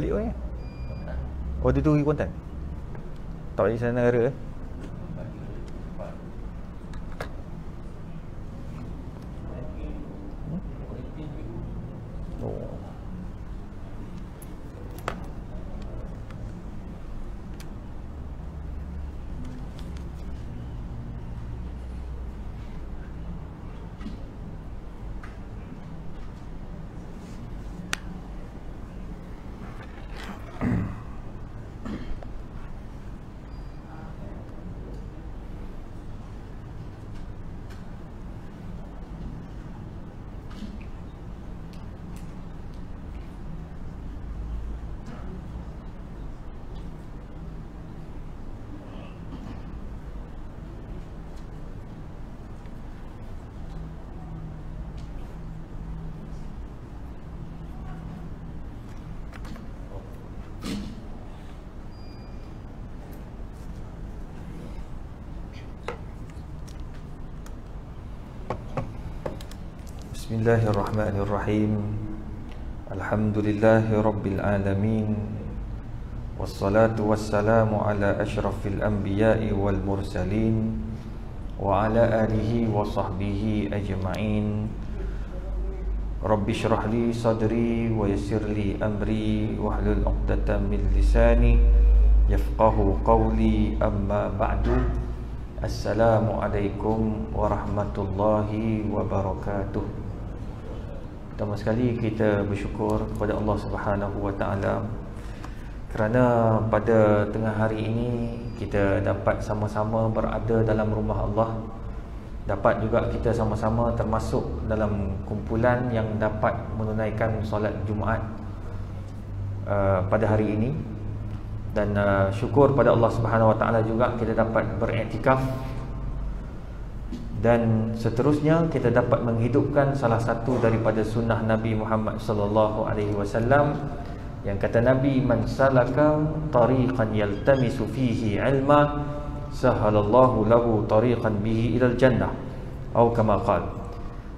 Balik mana? Oh, dia tu pergi Kuantan? Tak balik sana negara eh? Oh. Bismillahirrahmanirrahim. Alhamdulillahi rabbil alamin. Wassalatu wassalamu ala asyrafil anbiya'i wal mursalin wa ala alihi wa sahbihi ajma'in. Rabbi syrah li sadri wa yassir li amri wahlul 'uqdatam min lisani yafqahu qawli, amma ba'du. Assalamualaikum warahmatullahi wabarakatuh. Pertama sekali kita bersyukur kepada Allah Subhanahu wa taala kerana pada tengah hari ini kita dapat sama-sama berada dalam rumah Allah. Dapat juga kita sama-sama termasuk dalam kumpulan yang dapat menunaikan solat Jumaat pada hari ini. Dan syukur pada Allah Subhanahu wa taala juga kita dapat beriktikaf. Dan seterusnya kita dapat menghidupkan salah satu daripada sunnah Nabi Muhammad sallallahu alaihi wasallam yang kata Nabi, man salaka tariqan yaltamisu fihi ilma sahalallahu lahu tariqan bihi ilal jannah, atau kama qala.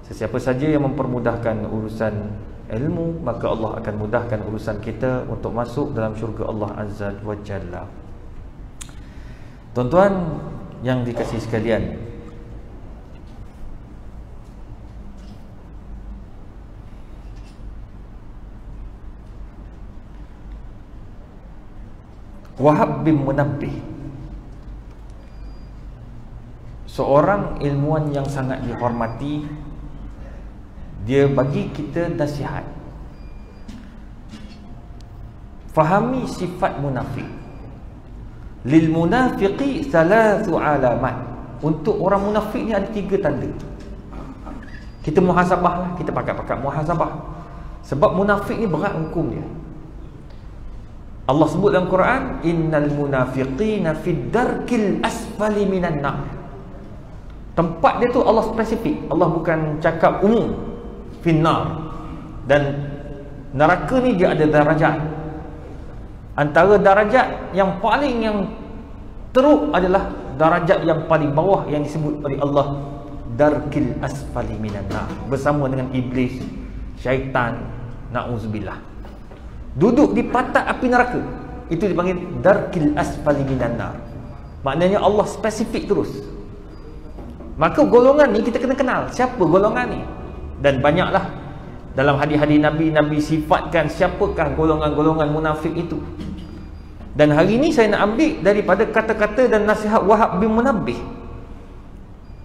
Sesiapa saja yang mempermudahkan urusan ilmu, maka Allah akan mudahkan urusan kita untuk masuk dalam syurga Allah Azza wa Jalla. Tuan-tuan yang dikasihi sekalian, Wahab bin Munabbih, seorang ilmuwan yang sangat dihormati, dia bagi kita nasihat. Fahami sifat munafik. Lil munafiqi thalathu alamat. Untuk orang munafik ni ada 3 tanda. Kita muhasabah lah, kita pakat-pakat muhasabah. Sebab munafik ni berat hukum dia. Allah sebut dalam Quran, innal munafiqina fid darkil asfali minan nar. Tempat dia tu Allah spesifik. Allah bukan cakap umum, finnar. Dan neraka ni dia ada darajat. Antara darajat yang paling yang teruk adalah darajat yang paling bawah yang disebut oleh Allah darkil asfali minan nar, bersama dengan iblis, syaitan, na'udzubillah. Duduk di patak api neraka. Itu dipanggil darkil asfali minan nar. Maknanya Allah spesifik terus. Maka golongan ni kita kena kenal siapa golongan ni. Dan banyaklah dalam hadis-hadis Nabi sifatkan siapakah golongan-golongan munafik itu. Dan hari ini saya nak ambil daripada kata-kata dan nasihat Wahab bin Munabbih.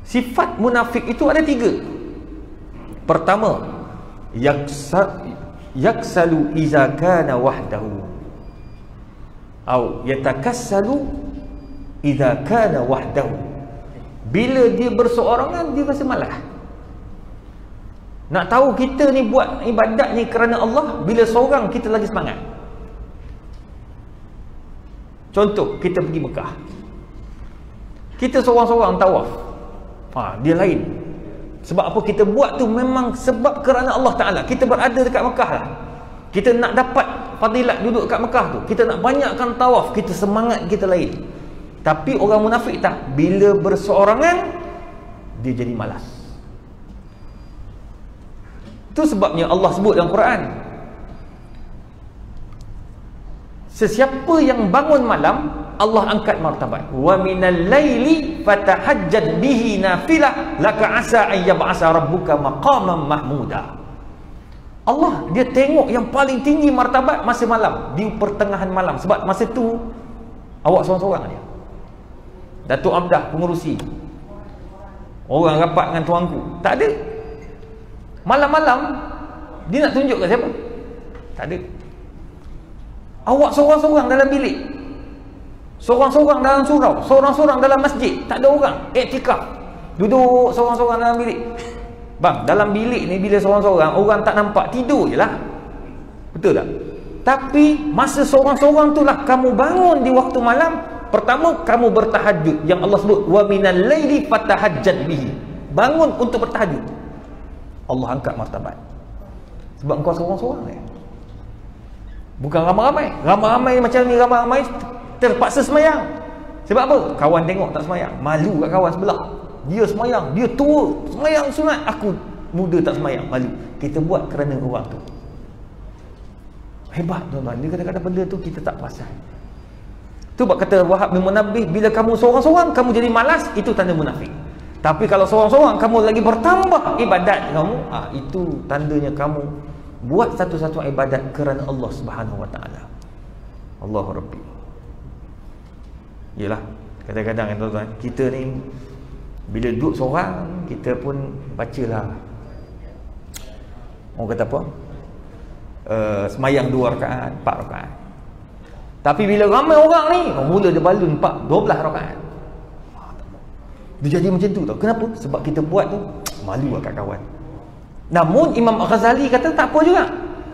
Sifat munafik itu ada 3. Pertama, yaksalu iza kana wahdahu, atau yatakassalu iza kana wahdahu. Bila dia berseorangan, dia rasa malas. Nak tahu kita ni buat ibadat ni kerana Allah, bila seorang kita lagi semangat. Contoh, kita pergi Mekah, kita seorang-seorang tawaf, dia lain. Sebab apa kita buat tu memang sebab kerana Allah Ta'ala. Kita berada dekat Mekah lah, kita nak dapat fadilat duduk dekat Mekah tu, kita nak banyakkan tawaf, kita semangat kita lain. Tapi orang munafik tak, bila berseorangan dia jadi malas. Itu sebabnya Allah sebut dalam Quran, Sesiapa yang bangun malam, Allah angkat martabat. Wa minal laili fatahajjad bihi nafilah laka asa ay yab'asa rabbuka maqaman mahmuda. Allah dia tengok yang paling tinggi martabat masa malam, di pertengahan malam. Sebab masa tu awak seorang-seorang dia. Datuk Abdah pengurusi, orang rapat dengan tuanku, tak ada. Malam-malam dia nak tunjuk kat siapa? Tak ada. Awak seorang-seorang dalam bilik, seorang-seorang dalam surau, seorang-seorang dalam masjid, tak ada orang, iktikaf, duduk seorang-seorang dalam bilik. Bang, dalam bilik ni bila seorang-seorang, orang tak nampak, tidur je lah, betul tak? Tapi masa seorang-seorang tu lah kamu bangun di waktu malam. Pertama, kamu bertahajud, yang Allah sebut wa minal laili fatahajjad bihi, bangun untuk bertahajud. Allah angkat martabat. Sebab engkau seorang-seorang bukan ramai-ramai. Ramai-ramai macam ni, ramai-ramai terpaksa semayang. Sebab apa? Kawan tengok tak semayang, malu kat kawan sebelah. Dia semayang, dia tua semayang sunat, aku muda tak semayang, malu. Kita buat kerana orang tu. Hebat tuan-tuan. Dia kadang-kadang benda tu kita tak perasan. Tu sebab kata Wahab bin Munabbih, bila kamu seorang-seorang kamu jadi malas, itu tanda munafik. Tapi kalau seorang-seorang kamu lagi bertambah ibadat kamu, itu tandanya kamu buat satu-satu ibadat kerana Allah Subhanahu wa taala. Allahu Rabbi. Yalah, kadang-kadang tuan-tuan, kita ni bila duduk seorang, kita pun bacalah, orang kata apa, semayang 2 rakaat, 4 rakaat. Tapi bila ramai orang ni, mula dia balun 12 rakaat. Dia jadi macam tu tau. Kenapa? Sebab kita buat tu malu kat kawan. Namun Imam Ghazali kata tak apa juga.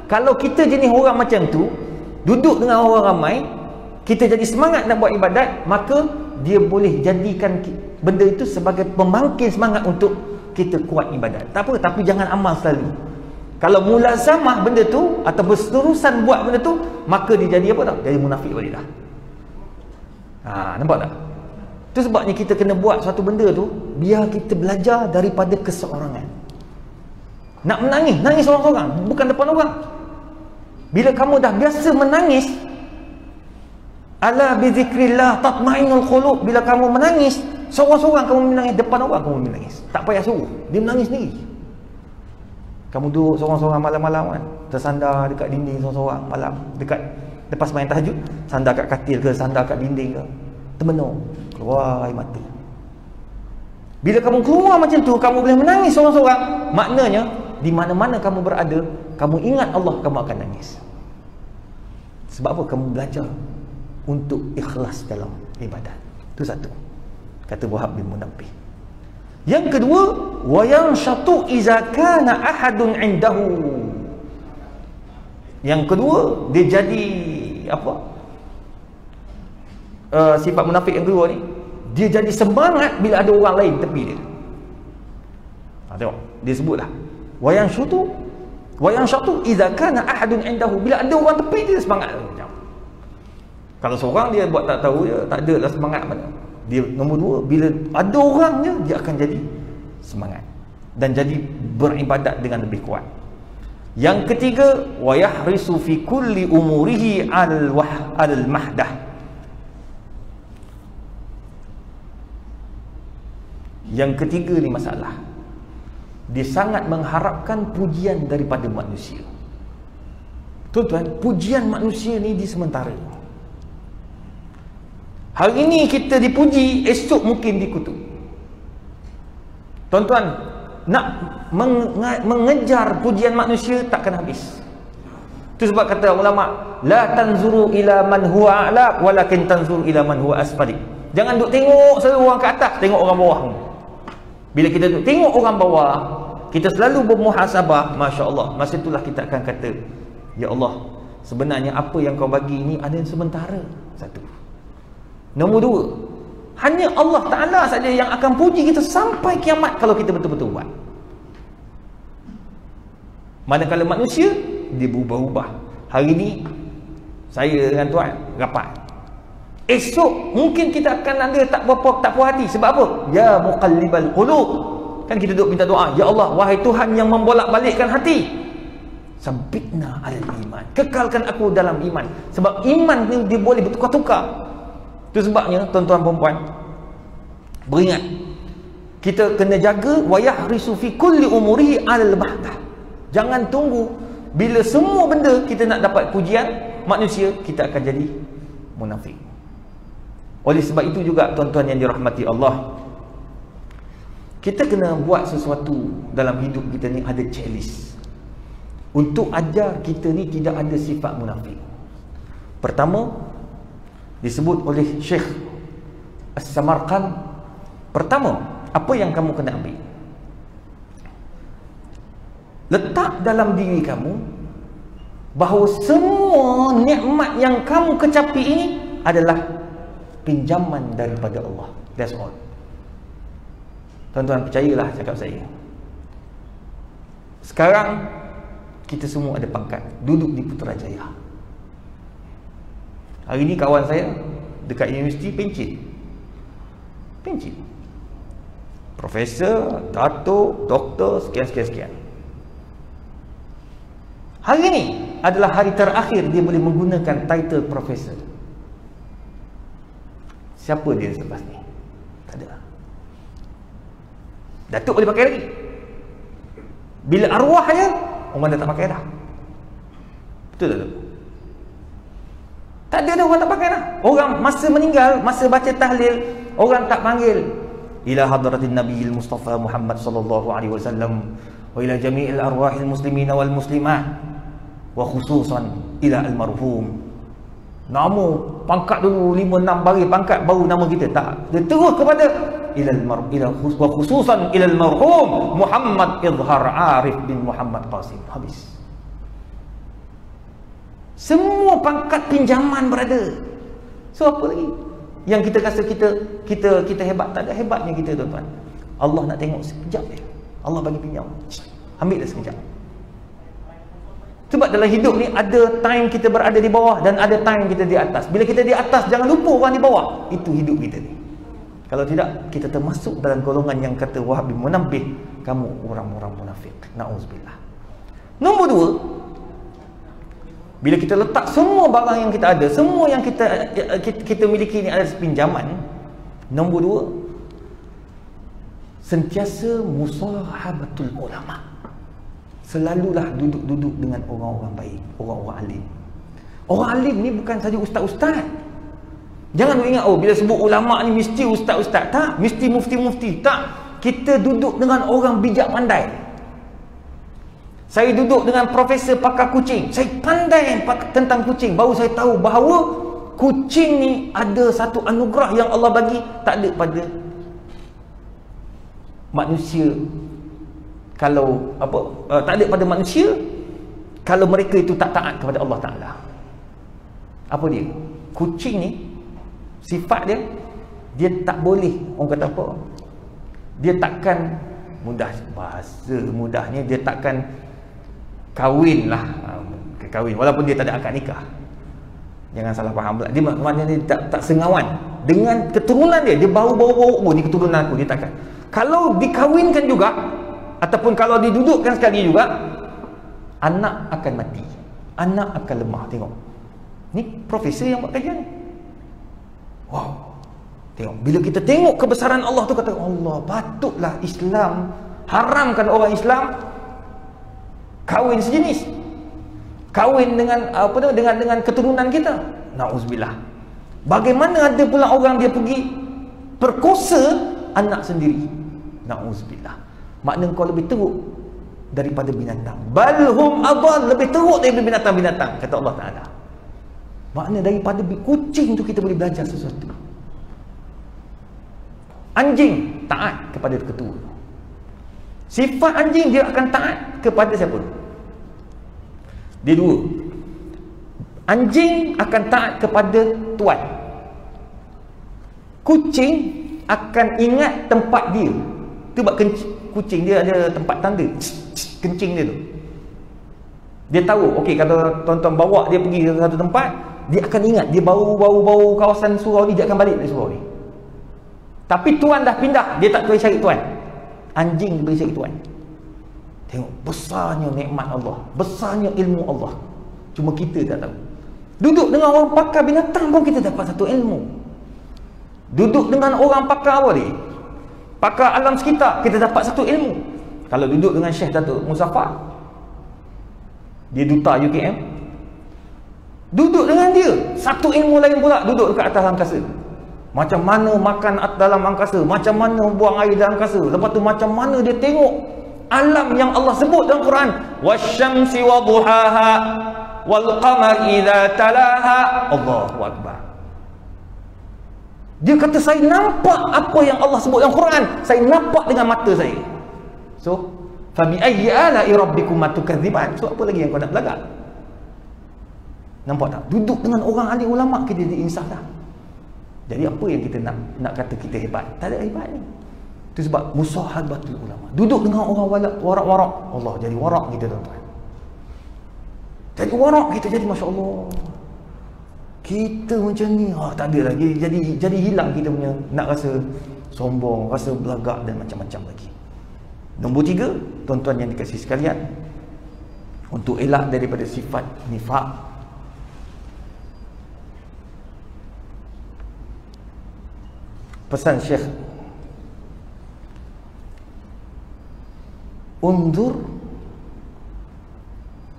Kalau kita jenis orang macam tu, duduk dengan orang ramai, kita jadi semangat nak buat ibadat, maka dia boleh jadikan benda itu sebagai pembangkit semangat untuk kita kuat ibadat. Tak apa, tapi jangan amal selalu. Kalau mulazamah benda tu atau berterusan buat benda tu, maka dia jadi apa tau? Jadi munafik balik dah. Nampak tak? Itu sebabnya kita kena buat satu benda tu biar kita belajar daripada keseorangan. Nak menangis, nangis seorang-seorang, bukan depan orang. Bila kamu dah biasa menangis, ala bi zikrillah tatma'innul qulub, bila kamu menangis seorang-seorang, kamu menangis depan orang, kamu menangis, tak payah suruh, dia menangis sendiri. Kamu duduk seorang-seorang malam-malam kan, tersandar dekat dinding seorang-seorang malam, dekat lepas main tahajud, sandar kat katil ke, sandar kat dinding ke, termenung, keluar air mata. Bila kamu keluar macam tu, kamu boleh menangis seorang-seorang, maknanya di mana-mana kamu berada, kamu ingat Allah, kamu akan nangis. Sebab apa? Kamu belajar untuk ikhlas dalam ibadat. Itu satu, kata Wahab bin Munabbih. Yang kedua, wa yanshatu iza kana ahadun indahu. Yang kedua, dia jadi apa? Sifat munafik yang kedua ni, dia jadi semangat bila ada orang lain tepi dia. Tengok, dia sebutlah wa yanshatu iza kana ahadun indahu, bila ada orang tepi dia semangat. Kalau seorang dia buat tak tahu, dia tak ada lah semangat mana. Dia nombor 2, bila ada orangnya, dia akan jadi semangat dan jadi beribadat dengan lebih kuat. Yang ketiga, wa yahrisu fi kulli umurihi al-mahdah. Yang ketiga ni masalah, dia sangat mengharapkan pujian daripada manusia. Tuan-tuan, pujian manusia ni di sementara. Hari ini kita dipuji, esok mungkin dikutuk. Tuan-tuan, nak mengejar pujian manusia takkan habis. Itu sebab kata ulama, la tanzuru ila man huwa a'la walakin tanzuru ila man huwa asfali. Jangan duk tengok selalu orang ke atas, tengok orang bawah. Bila kita duk tengok orang bawah, kita selalu bermuhasabah, masya-Allah, masa itulah kita akan kata, ya Allah, sebenarnya apa yang kau bagi ini ada yang sementara. Satu. Nombor 2, hanya Allah Ta'ala saja yang akan puji kita sampai kiamat kalau kita betul-betul buat. Manakala manusia, dia berubah-ubah. Hari ini saya dengan tuan rapat, esok mungkin kita akan ada tak puas hati. Sebab apa? Ya muqallibal qulub. Kan kita duduk minta doa, ya Allah, wahai Tuhan yang membolak-balikkan hati. Sabitna alal iman. Kekalkan aku dalam iman. Sebab iman ni dia boleh bertukar-tukar. Itu sebabnya tuan-tuan perempuan, beringat, kita kena jaga wayahrisu fi kulli umurihi alal bahdah. Jangan tunggu bila semua benda kita nak dapat pujian manusia, kita akan jadi munafik. Oleh sebab itu juga tuan-tuan yang dirahmati Allah, kita kena buat sesuatu dalam hidup kita ni, ada checklist untuk ajar kita ni tidak ada sifat munafik. Pertama, disebut oleh Syekh As-Samarqand, pertama, apa yang kamu kena ambil? Letak dalam diri kamu bahawa semua nikmat yang kamu kecapi ini adalah pinjaman daripada Allah. That's all. Tuan-tuan percayalah cakap saya. Sekarang kita semua ada pangkat, duduk di Putrajaya. Hari ni kawan saya dekat universiti pencit. Profesor, datuk, doktor, sekian. Hari ni adalah hari terakhir dia boleh menggunakan title profesor. Siapa dia selepas ni? Tak ada. Datuk boleh pakai lagi. Bila arwah je, orang dah tak pakai dah. Betul tak? Tak ada dah orang tak pakai dah. Orang masa meninggal, masa baca tahlil, orang tak panggil ila hadratin nabiyil mustafa Muhammad sallallahu alaihi wasallam wa ila jami'il arwahil muslimin wal muslimat wa khususan ila almarhum. Nama pangkat dulu 5-6 baris pangkat baru nama kita, tak. Dia terus kepada ila wa khususan ila almarhum Muhammad Izhar Arif bin Muhammad Qasim. Habis. Semua pangkat pinjaman berada. So apa lagi yang kita rasa kita hebat? Tak ada hebatnya kita, tuan-tuan. Allah nak tengok sekejap je. Allah bagi pinjam. Ambil dah sekejap. Sebab dalam hidup ni ada time kita berada di bawah dan ada time kita di atas. Bila kita di atas, jangan lupa orang di bawah. Itu hidup kita ni. Kalau tidak, kita termasuk dalam golongan yang kata Wahab bin Munabbih, kamu orang-orang munafik. Na'uzubillah. Nombor 2, bila kita letak semua barang yang kita ada, semua yang kita miliki ni adalah pinjaman. Nombor 2, sentiasa musahabatul ulama. Selalulah duduk-duduk dengan orang-orang baik, orang-orang alim. Orang alim ni bukan saja ustaz-ustaz. Jangan ingat, oh bila sebut ulama ni mesti ustaz-ustaz. Tak, mesti mufti-mufti. Tak, kita duduk dengan orang bijak pandai. Saya duduk dengan profesor pakar kucing. Saya pandai tentang kucing. Baru saya tahu bahawa kucing ni ada satu anugerah yang Allah bagi, tak ada pada manusia. Kalau tak ada pada manusia kalau mereka itu tak taat kepada Allah Ta'ala. Apa dia? Kucing ni sifat dia tak boleh, orang kata apa, dia takkan mudah, bahasa mudahnya dia takkan kahwin lah, kahwin walaupun dia tak ada akad nikah. Jangan salah faham pula. Dia maknanya dia tak sengawan dengan keturunan dia bau-bau, oh ni keturunan aku, dia takkan. Kalau dikahwinkan juga ataupun kalau didudukkan sekali juga, anak akan mati, anak akan lemah. Tengok, ni profesor yang buat kajian ni. Wow, tengok, bila kita tengok kebesaran Allah tu, kata Allah, patutlah Islam haramkan orang Islam kahwin sejenis, kahwin dengan dengan keturunan kita. Na'uzubillah. Bagaimana ada pula orang dia pergi perkosa anak sendiri. Na'uzubillah. Makna kau lebih teruk daripada binatang. Balhum adall, lebih teruk daripada binatang-binatang, kata Allah Ta'ala. Makna daripada kucing tu kita boleh belajar sesuatu. Anjing taat kepada ketua. Sifat anjing, dia akan taat kepada siapa? Dia 2. Anjing akan taat kepada tuan. Kucing akan ingat tempat dia. Tu sebab kucing dia ada tempat tanda, kencing dia tu. Dia tahu, okey, kalau tuan-tuan bawa dia pergi ke satu tempat, dia akan ingat, dia bau kawasan surau ni, dia akan balik dari surau ni. Tapi tuan dah pindah, dia tak boleh cari tuan. Anjing boleh cari tuan. Tengok besarnya nikmat Allah, besarnya ilmu Allah. Cuma kita tak tahu. Duduk dengan orang pakar binatang pun kita dapat satu ilmu. Duduk dengan orang pakar apa ni? Pakar alam sekitar, kita dapat satu ilmu. Kalau duduk dengan Syekh Datuk Muzaffar, dia duta UKM, duduk dengan dia, satu ilmu lain pula duduk dekat atas angkasa. Macam mana makan dalam angkasa, macam mana buang air dalam angkasa, lepas tu macam mana dia tengok alam yang Allah sebut dalam Quran, wasyamsi wa duhaha wal qamar idza talaha. Allahu akbar. Dia kata, saya nampak apa yang Allah sebut dalam Quran, saya nampak dengan mata saya. So, fa bi ayyi ala'i rabbikum tukadziban. So, apa lagi yang kau nak belajar? Nampak tak? Duduk dengan orang alim ulama, kita diinsaf dah. Jadi apa yang kita nak kata kita hebat? Tak ada hebat ni. Itu sebab musahabatul ulama. Duduk dengan orang warak-warak, Allah jadi warak kita, tuan-tuan. Jadi warak kita, jadi masya-Allah. Kita macam ni, tak ada lagi. Jadi hilang kita punya nak rasa sombong, rasa belagak dan macam-macam lagi. Nombor 3, tuan-tuan yang dikasihi sekalian, untuk elak daripada sifat nifaq, pesan Syekh, undur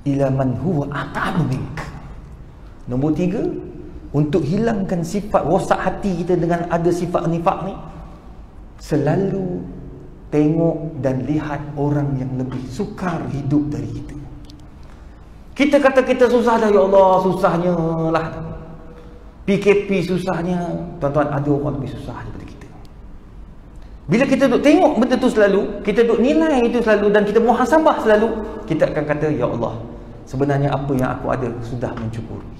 ila man huwa aqabu mink. Nombor 3, untuk hilangkan sifat rosak hati kita dengan ada sifat nifaq ni, selalu tengok dan lihat orang yang lebih sukar hidup dari kita. Kita kata kita susah dah, ya Allah, susahnya lah. PKP susahnya. Tuan-tuan, ada orang lebih susah daripada kita. Bila kita duk tengok benda tu selalu, kita duk nilai itu selalu, dan kita muhasabah selalu, kita akan kata, ya Allah, sebenarnya apa yang aku ada sudah mencukuri.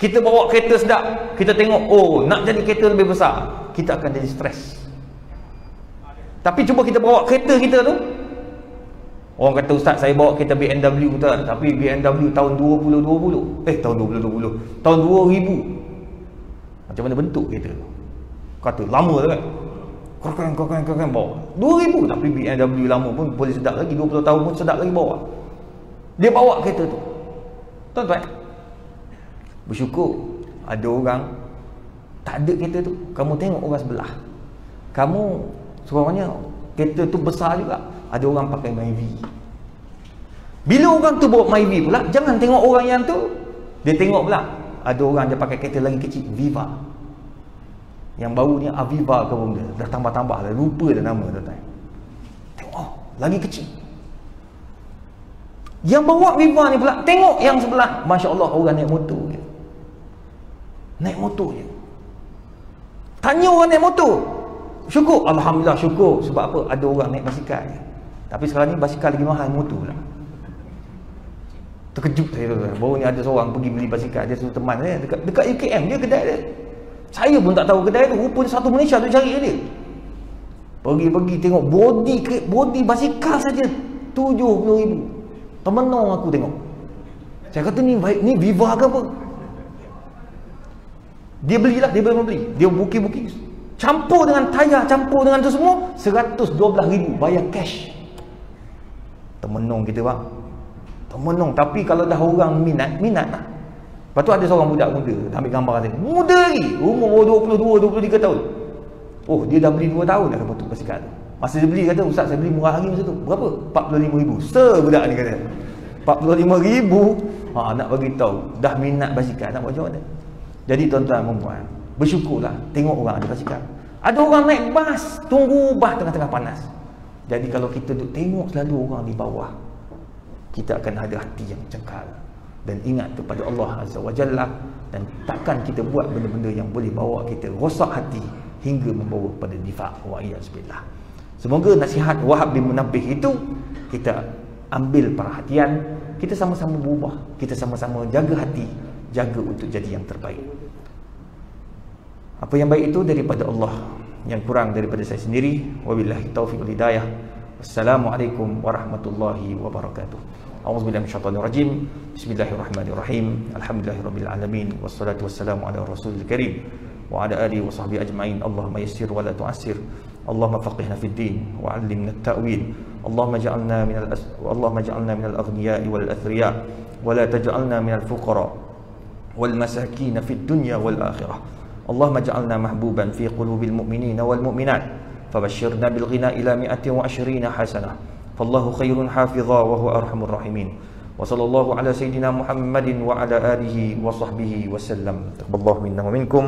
Kita bawa kereta sedap, kita tengok, oh, nak jadi kereta lebih besar, kita akan jadi stres. Tapi cuba kita bawa kereta kita tu, orang kata, ustaz, saya bawa kereta BMW tu, tapi BMW tahun 2020, tahun 2020, tahun 2000. Macam mana bentuk kereta tu? Kata lama tu kan, kau bawa 2000, tapi BMW lama pun boleh sedap lagi, 20 tahun pun sedap lagi bawa. Dia bawa kereta tu, tuan-tuan, bersyukur ada orang tak ada kereta tu. Kamu tengok orang sebelah, kamu sebenarnya kereta tu besar juga, ada orang pakai Myvi. Bila orang tu bawa Myvi pula, jangan tengok orang yang tu, dia tengok pula ada orang dia pakai kereta lagi kecil, Viva. Yang baru ni Aviva ke benda, dah tambah-tambah dah, lupa dah nama, tuan-tuan. Tengok, oh, lagi kecil. Yang bawa Viva ni pula tengok yang sebelah, masya-Allah, orang naik motor je. Naik motor je. Tanya orang naik motor, syukur, alhamdulillah, syukur. Sebab apa? Ada orang naik basikal je. Tapi sekarang ni basikal lagi mahal motor pula. Terkejut saya tu. Baru ni ada seorang pergi beli basikal, dia suruh teman dia dekat UKM, dia kedai dia. Saya pun tak tahu kedai tu, rupanya satu Malaysia tu cari dia. Pergi tengok body basikal saja 70,000. Termenung aku tengok. Saya kata, ni Viva ke apa? Dia belilah, dia beli. Dia booking, campur dengan tayar, campur dengan tu semua, 112,000 bayar cash. Termenung kita, bang. Termenung. Tapi kalau dah orang minat lah. Lepas tu ada seorang budak muda, ambil gambar tadi. Muda lagi, umur 22-23 tahun. Oh, dia dah beli 2 tahun dah betul basikal tu. Masa dia beli, kata, ustaz, saya beli murah lagi masa tu. Berapa? 45,000. Budak ni kata 45,000. Nak bagi tahu dah minat basikal, nak buat macam mana? Jadi tuan-tuan dan puan, bersyukurlah tengok orang ada basikal. Ada orang naik bas, tunggu bas tengah-tengah panas. Jadi kalau kita duk tengok selalu orang di bawah, kita akan ada hati yang cekal dan ingat kepada Allah Azza wa Jalla, dan takkan kita buat benda-benda yang boleh bawa kita rosak hati hingga membawa pada nifaq wa iyazbillah. Semoga nasihat Wahab bin Munabbih itu kita ambil perhatian, kita sama-sama berubah, kita sama-sama jaga hati, jaga untuk jadi yang terbaik. Apa yang baik itu daripada Allah, yang kurang daripada saya sendiri. Wabillahi taufiq wal hidayah. Wassalamualaikum warahmatullahi wabarakatuh. A'udzubillahi minasyaitonir rajim. Bismillahirrahmanirrahim. Alhamdulillahirabbil alamin, wassalatu wassalamu ala rasulil karim wa ala alihi washabbihi ajmain. Allahumma yassir wa la tu'assir, اللهم فقهنا في الدين وعلمنا التأويل. اللهم اجعلنا من الأغنياء والأثرياء ولا تجعلنا من الفقراء والمساكين في الدنيا والآخرة. اللهم اجعلنا محبوبا في قلوب المؤمنين والمؤمنات فبشرنا بالغنى إلى 120 حسنة، فالله خير حافظا وهو أرحم الراحمين. وصلى الله على سيدنا محمد وعلى آله وصحبه وسلم. تقبل الله منا ومنكم.